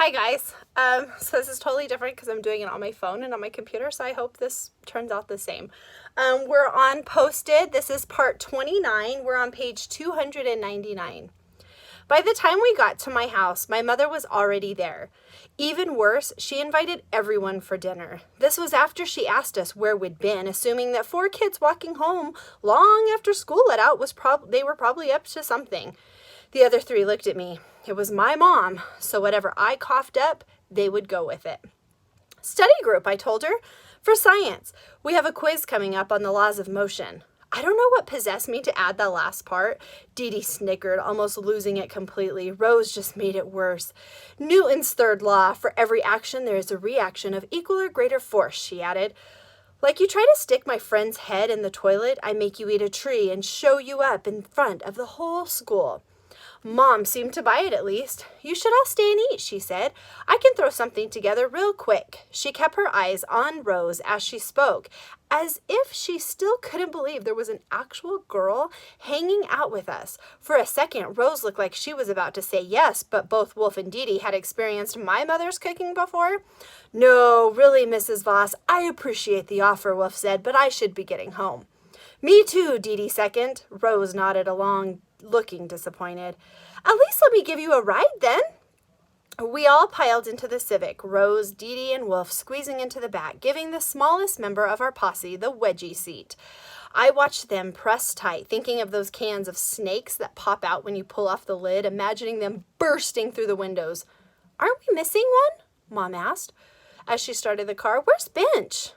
Hi guys. So this is totally different because I'm doing it on my phone and on my computer, so I hope this turns out the same. We're on Posted. This is part 29. We're on page 299. By the time we got to my house, my mother was already there. Even worse, she invited everyone for dinner. This was after she asked us where we'd been, assuming that 4 kids walking home long after school let out they were probably up to something. The other 3 looked at me. It was my mom, so whatever I coughed up, they would go with it. Study group, I told her, for science. We have a quiz coming up on the laws of motion. I don't know what possessed me to add that last part. Dee Dee snickered, almost losing it completely. Rose just made it worse. Newton's third law, for every action there is a reaction of equal or greater force, she added. Like you try to stick my friend's head in the toilet, I make you eat a tree and show you up in front of the whole school. Mom seemed to buy it at least. You should all stay and eat, she said. I can throw something together real quick. She kept her eyes on Rose as she spoke, as if she still couldn't believe there was an actual girl hanging out with us. For a second, Rose looked like she was about to say yes, but both Wolf and Dee Dee had experienced my mother's cooking before. No, really, Mrs. Voss, I appreciate the offer, Wolf said, but I should be getting home. Me too, Dee Dee seconded. Rose nodded along, looking disappointed. At least let me give you a ride then. We all piled into the Civic, Rose, Dee Dee, and Wolf squeezing into the back, giving the smallest member of our posse the wedgie seat. I watched them press tight, thinking of those cans of snakes that pop out when you pull off the lid, imagining them bursting through the windows. Aren't we missing one? Mom asked. As she started the car, where's Bench?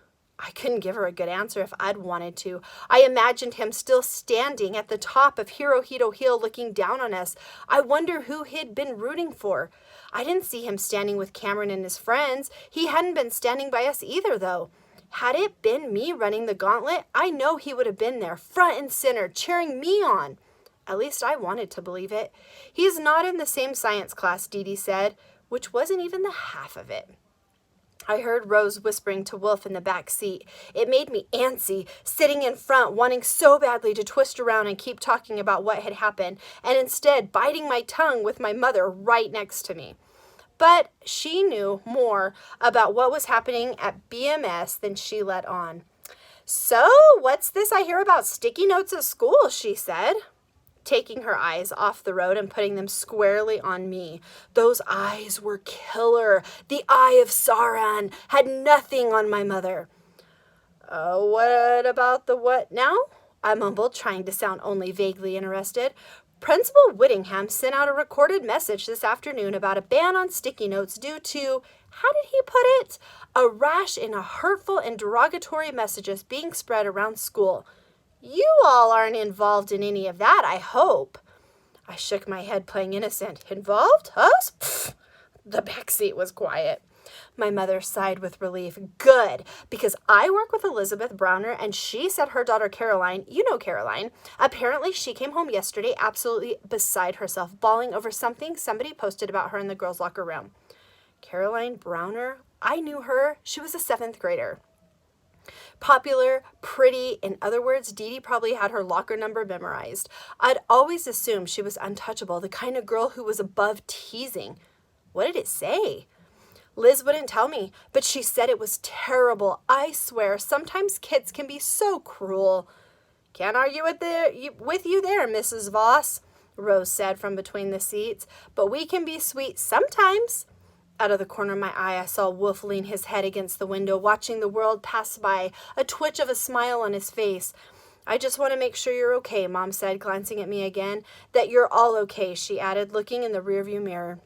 I couldn't give her a good answer if I'd wanted to. I imagined him still standing at the top of Hirohito Hill looking down on us. I wonder who he'd been rooting for. I didn't see him standing with Cameron and his friends. He hadn't been standing by us either, though. Had it been me running the gauntlet, I know he would have been there, front and center, cheering me on. At least I wanted to believe it. He's not in the same science class, Dee Dee said, which wasn't even the half of it. I heard Rose whispering to Wolf in the back seat. It made me antsy, sitting in front, wanting so badly to twist around and keep talking about what had happened, and instead biting my tongue with my mother right next to me. But she knew more about what was happening at BMS than she let on. So, what's this I hear about sticky notes at school, she said, taking her eyes off the road and putting them squarely on me. Those eyes were killer. The eye of Sauron had nothing on my mother. What about the what now? I mumbled, trying to sound only vaguely interested. Principal Whittingham sent out a recorded message this afternoon about a ban on sticky notes due to, how did he put it? A rash in hurtful and derogatory messages being spread around school. You all aren't involved in any of that, I hope. I shook my head, playing innocent. Involved? Us? Pfft. The back seat was quiet. My mother sighed with relief. Good, because I work with Elizabeth Browner, and she said her daughter Caroline, you know Caroline, apparently she came home yesterday absolutely beside herself, bawling over something somebody posted about her in the girls' locker room. Caroline Browner? I knew her. She was a 7th grader. Popular, pretty, in other words, Dee Dee probably had her locker number memorized. I'd always assumed she was untouchable, the kind of girl who was above teasing. What did it say? Liz wouldn't tell me, but she said it was terrible. I swear, sometimes kids can be so cruel. Can't argue with you there, Mrs. Voss, Rose said from between the seats, but we can be sweet sometimes. Out of the corner of my eye, I saw Wolf lean his head against the window, watching the world pass by, a twitch of a smile on his face. I just want to make sure you're okay, Mom said, glancing at me again. That you're all okay, she added, looking in the rearview mirror.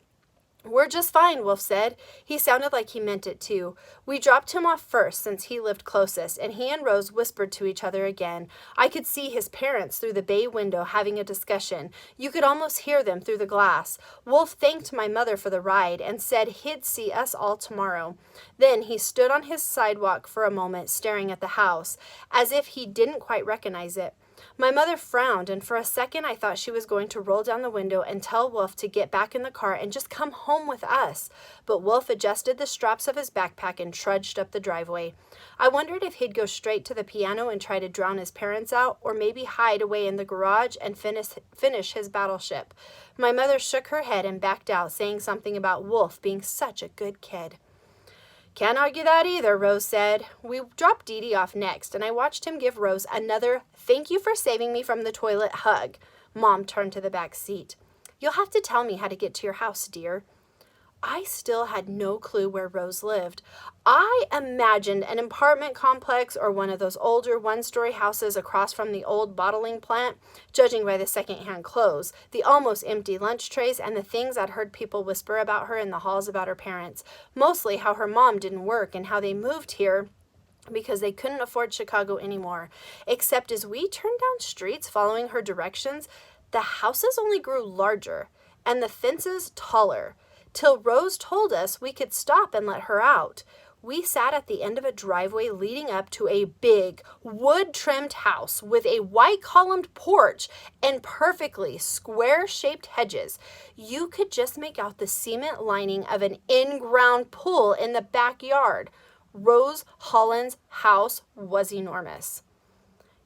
We're just fine, Wolf said. He sounded like he meant it, too. We dropped him off first, since he lived closest, and he and Rose whispered to each other again. I could see his parents through the bay window having a discussion. You could almost hear them through the glass. Wolf thanked my mother for the ride and said he'd see us all tomorrow. Then he stood on his sidewalk for a moment, staring at the house, as if he didn't quite recognize it. My mother frowned, and for a second I thought she was going to roll down the window and tell Wolf to get back in the car and just come home with us. But Wolf adjusted the straps of his backpack and trudged up the driveway. I wondered if he'd go straight to the piano and try to drown his parents out, or maybe hide away in the garage and finish his battleship. My mother shook her head and backed out, saying something about Wolf being such a good kid. Can't argue that either, Rose said. We dropped Dee Dee off next, and I watched him give Rose another "thank you for saving me from the toilet" hug. Mom turned to the back seat. You'll have to tell me how to get to your house, dear. I still had no clue where Rose lived. I imagined an apartment complex or one of those older one-story houses across from the old bottling plant, judging by the second-hand clothes, the almost empty lunch trays, and the things I'd heard people whisper about her in the halls about her parents, mostly how her mom didn't work and how they moved here because they couldn't afford Chicago anymore. Except as we turned down streets following her directions, the houses only grew larger and the fences taller, till Rose told us we could stop and let her out. We sat at the end of a driveway leading up to a big, wood-trimmed house with a white-columned porch and perfectly square-shaped hedges. You could just make out the cement lining of an in-ground pool in the backyard. Rose Holland's house was enormous.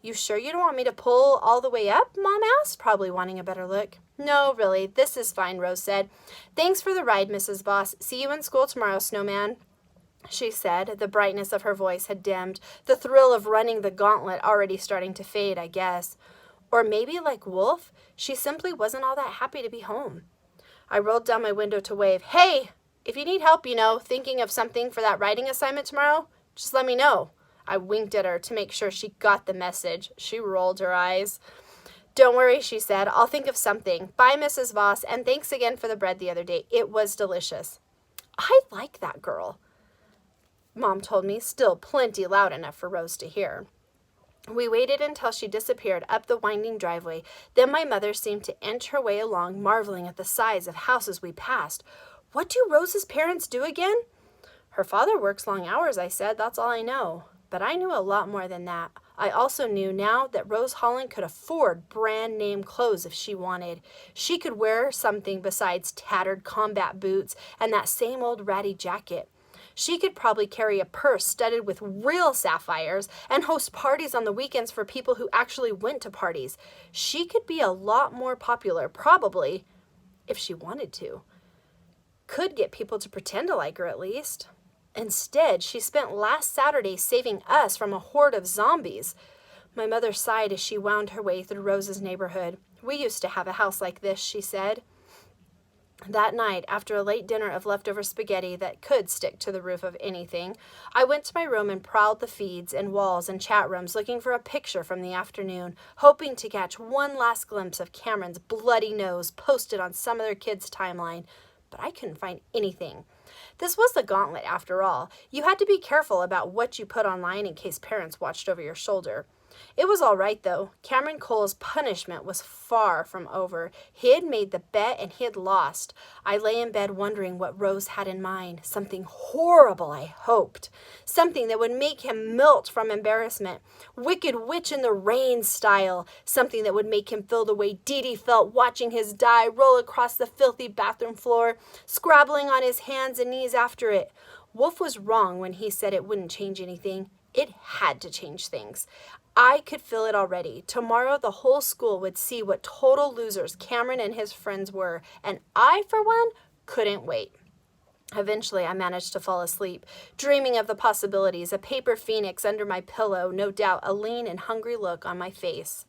You sure you don't want me to pull all the way up? Mom asked, probably wanting a better look. No, really, this is fine, Rose said. Thanks for the ride, Mrs. Boss. See you in school tomorrow, Snowman, she said. The brightness of her voice had dimmed, the thrill of running the gauntlet already starting to fade, I guess. Or maybe, like Wolf, she simply wasn't all that happy to be home. I rolled down my window to wave. Hey, if you need help, thinking of something for that writing assignment tomorrow, just let me know. I winked at her to make sure she got the message. She rolled her eyes. Don't worry, she said. I'll think of something. Bye, Mrs. Voss, and thanks again for the bread the other day. It was delicious. I like that girl, Mom told me, still plenty loud enough for Rose to hear. We waited until she disappeared up the winding driveway. Then my mother seemed to inch her way along, marveling at the size of houses we passed. What do Rose's parents do again? Her father works long hours, I said. That's all I know. But I knew a lot more than that. I also knew now that Rose Holland could afford brand-name clothes if she wanted. She could wear something besides tattered combat boots and that same old ratty jacket. She could probably carry a purse studded with real sapphires and host parties on the weekends for people who actually went to parties. She could be a lot more popular, probably, if she wanted to. Could get people to pretend to like her at least. Instead, she spent last Saturday saving us from a horde of zombies. My mother sighed as she wound her way through Rose's neighborhood. We used to have a house like this, she said. That night, after a late dinner of leftover spaghetti that could stick to the roof of anything, I went to my room and prowled the feeds and walls and chat rooms looking for a picture from the afternoon, hoping to catch one last glimpse of Cameron's bloody nose posted on some other kid's timeline. But I couldn't find anything. This was the gauntlet, after all. You had to be careful about what you put online in case parents watched over your shoulder. It was all right, though. Cameron Cole's punishment was far from over. He had made the bet and he had lost. I lay in bed wondering what Rose had in mind. Something horrible, I hoped. Something that would make him melt from embarrassment. Wicked Witch in the Rain style. Something that would make him feel the way Dee Dee felt watching his dye roll across the filthy bathroom floor, scrabbling on his hands and knees after it. Wolf was wrong when he said it wouldn't change anything. It had to change things. I could feel it already. Tomorrow the whole school would see what total losers Cameron and his friends were, and I, for one, couldn't wait. Eventually, I managed to fall asleep, dreaming of the possibilities, a paper phoenix under my pillow, no doubt a lean and hungry look on my face.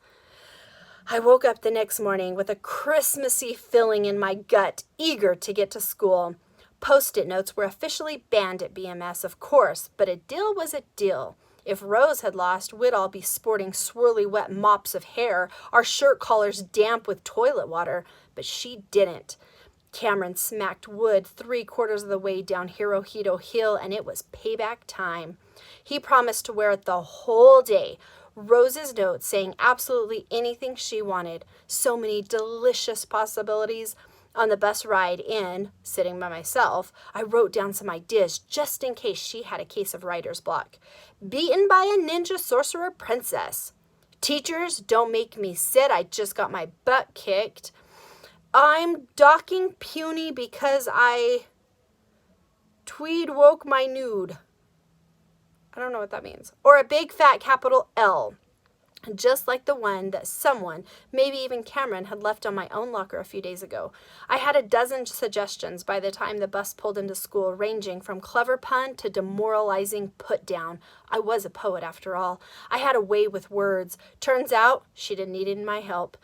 I woke up the next morning with a Christmassy feeling in my gut, eager to get to school. Post-it notes were officially banned at BMS, of course, but a deal was a deal. If Rose had lost, we'd all be sporting swirly wet mops of hair, our shirt collars damp with toilet water, but she didn't. Cameron smacked wood 3/4 of the way down Hirohito Hill, and it was payback time. He promised to wear it the whole day. Rose's note saying absolutely anything she wanted. So many delicious possibilities. On the bus ride in, sitting by myself, I wrote down some ideas just in case she had a case of writer's block. Beaten by a ninja sorcerer princess. Teachers, don't make me sit. I just got my butt kicked. I'm docking puny because I tweed woke my nude. I don't know what that means. Or a big fat capital L. Just like the one that someone, maybe even Cameron, had left on my own locker a few days ago. I had a dozen suggestions by the time the bus pulled into school, ranging from clever pun to demoralizing put down. I was a poet after all. I had a way with words. Turns out she didn't need my help.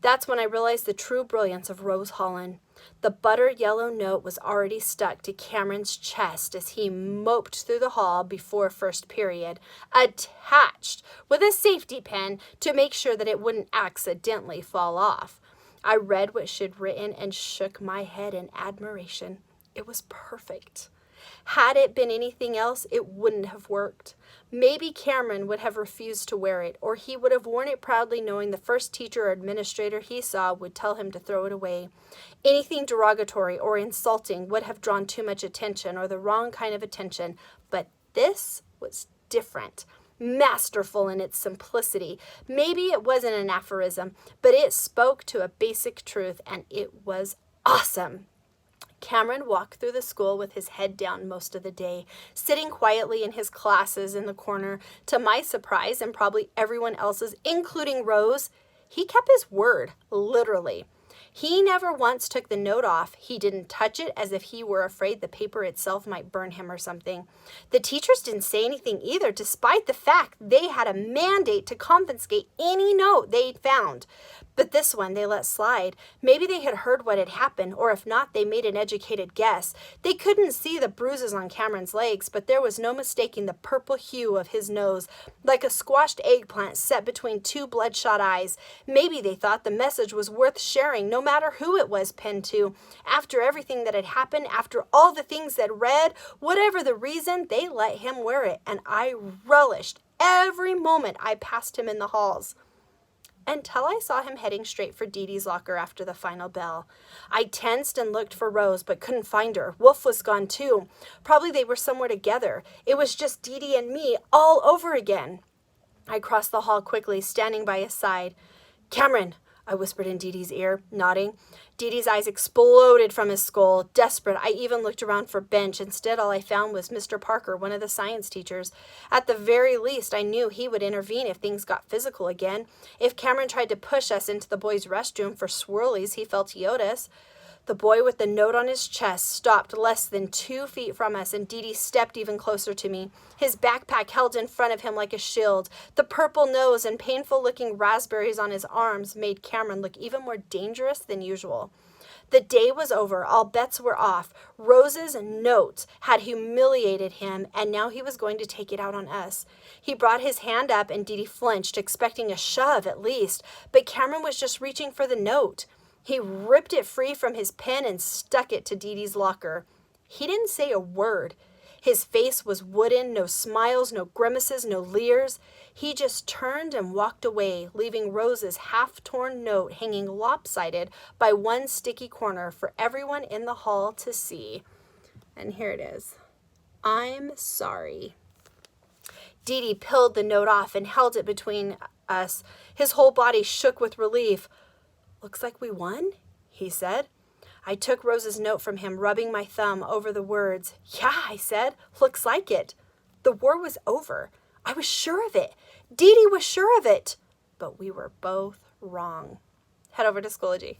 That's when I realized the true brilliance of Rose Holland. The butter yellow note was already stuck to Cameron's chest as he moped through the hall before first period, attached with a safety pin to make sure that it wouldn't accidentally fall off. I read what she'd written and shook my head in admiration. It was perfect. Had it been anything else, it wouldn't have worked. Maybe Cameron would have refused to wear it, or he would have worn it proudly knowing the first teacher or administrator he saw would tell him to throw it away. Anything derogatory or insulting would have drawn too much attention or the wrong kind of attention, but this was different. Masterful in its simplicity. Maybe it wasn't an aphorism, but it spoke to a basic truth, and it was awesome. Cameron walked through the school with his head down most of the day, sitting quietly in his classes in the corner. To my surprise, and probably everyone else's, including Rose, he kept his word, literally. He never once took the note off. He didn't touch it as if he were afraid the paper itself might burn him or something. The teachers didn't say anything either, despite the fact they had a mandate to confiscate any note they'd found. But this one they let slide. Maybe they had heard what had happened, or if not, they made an educated guess. They couldn't see the bruises on Cameron's legs, but there was no mistaking the purple hue of his nose, like a squashed eggplant set between two bloodshot eyes. Maybe they thought the message was worth sharing, no matter who it was pinned to. After everything that had happened, after all the things they'd read, whatever the reason, they let him wear it, and I relished every moment I passed him in the halls. Until I saw him heading straight for Dee Dee's locker after the final bell. I tensed and looked for Rose, but couldn't find her. Wolf was gone too. Probably they were somewhere together. It was just Dee Dee and me all over again. I crossed the hall quickly, standing by his side. "Cameron," I whispered in Dee Dee's ear, nodding. Dee Dee's eyes exploded from his skull. Desperate, I even looked around for Bench. Instead, all I found was Mr. Parker, one of the science teachers. At the very least, I knew he would intervene if things got physical again. If Cameron tried to push us into the boys' restroom for swirlies, he felt he owed us. The boy with the note on his chest stopped less than 2 feet from us, and Dee Dee stepped even closer to me. His backpack held in front of him like a shield. The purple nose and painful-looking raspberries on his arms made Cameron look even more dangerous than usual. The day was over. All bets were off. Rose's note had humiliated him, and now he was going to take it out on us. He brought his hand up, and Dee Dee flinched, expecting a shove at least, but Cameron was just reaching for the note. He ripped it free from his pen and stuck it to Dee Dee's locker. He didn't say a word. His face was wooden, no smiles, no grimaces, no leers. He just turned and walked away, leaving Rose's half-torn note hanging lopsided by one sticky corner for everyone in the hall to see. And here it is. "I'm sorry." Dee Dee peeled the note off and held it between us. His whole body shook with relief. "Looks like we won," he said. I took Rose's note from him, rubbing my thumb over the words. "Yeah," I said, "looks like it." The war was over. I was sure of it. Dee Dee was sure of it. But we were both wrong. Head over to Schoology.